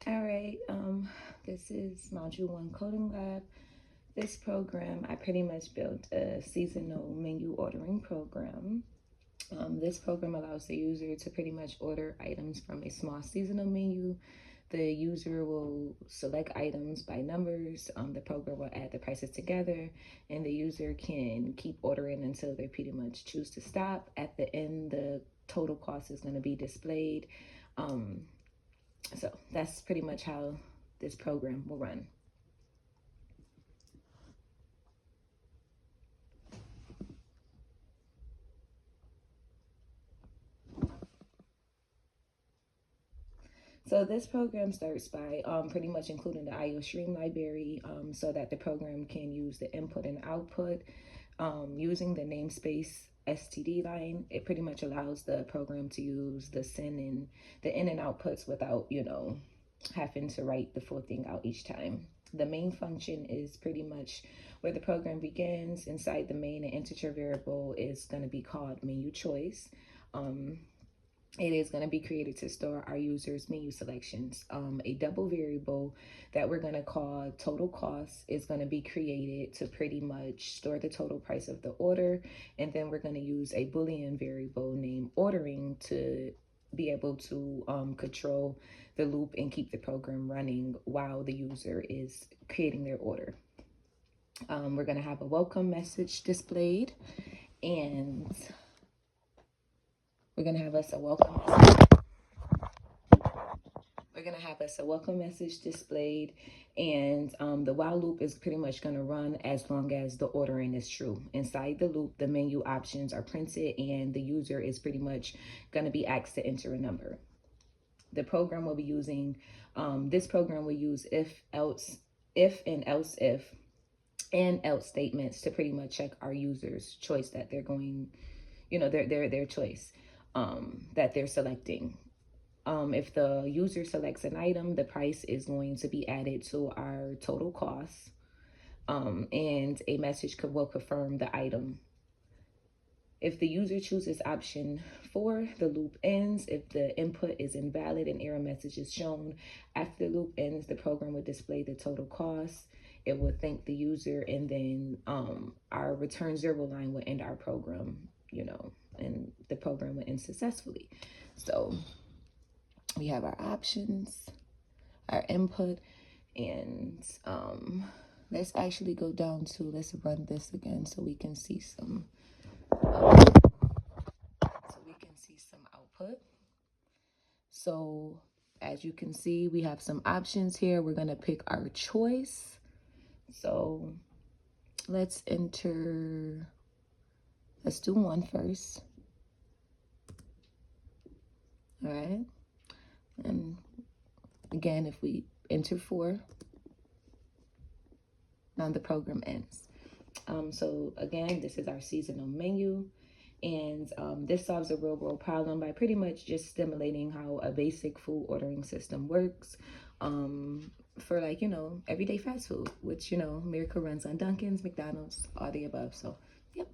All right, this is Module 1 Coding Lab. This program, I pretty much built a seasonal menu ordering program. This program allows the user to pretty much order items from a small seasonal menu. The user will select items by numbers. The program will add the prices together, and the user can keep ordering until they pretty much choose to stop. At the end, the total cost is going to be displayed. So that's pretty much how this program will run. So this program starts by pretty much including the IO stream library so that the program can use the input and output. Using the namespace STD line, it pretty much allows the program to use the in and outputs without, having to write the full thing out each time. The main function is pretty much where the program begins. Inside the main, an integer variable is going to be called menu choice. It is going to be created to store our users' menu selections. A double variable that we're going to call total cost is going to be created to pretty much store the total price of the order. And then we're going to use a Boolean variable named ordering to be able to control the loop and keep the program running while the user is creating their order. We're going to have a welcome message displayed, and we're going to have us a welcome message displayed, and the while loop is pretty much going to run as long as the ordering is true. Inside the loop, the menu options are printed, and the user is pretty much going to be asked to enter a number. The program will be using, this program will use if and else if, and else statements to pretty much check our user's choice that they're going, their choice that they're selecting. If the user selects an item, the price is going to be added to our total cost, and a message will confirm the item. If the user chooses option 4, the loop ends. If the input is invalid, an error message is shown. After the loop ends, the program will display the total cost. It will thank the user, and then our return 0 line will end our program, and the program will end successfully. So we have our options, our input, and let's actually go down to, let's run this again so we can see some output. So as you can see, we have some options here. We're going to pick our choice. So let's do 1 first. All right. And again, if we enter 4, now the program ends. So again, this is our seasonal menu. And this solves a real world problem by pretty much just stimulating how a basic food ordering system works for everyday fast food, which, Miracle runs on Dunkin's, McDonald's, all the above. So, yep.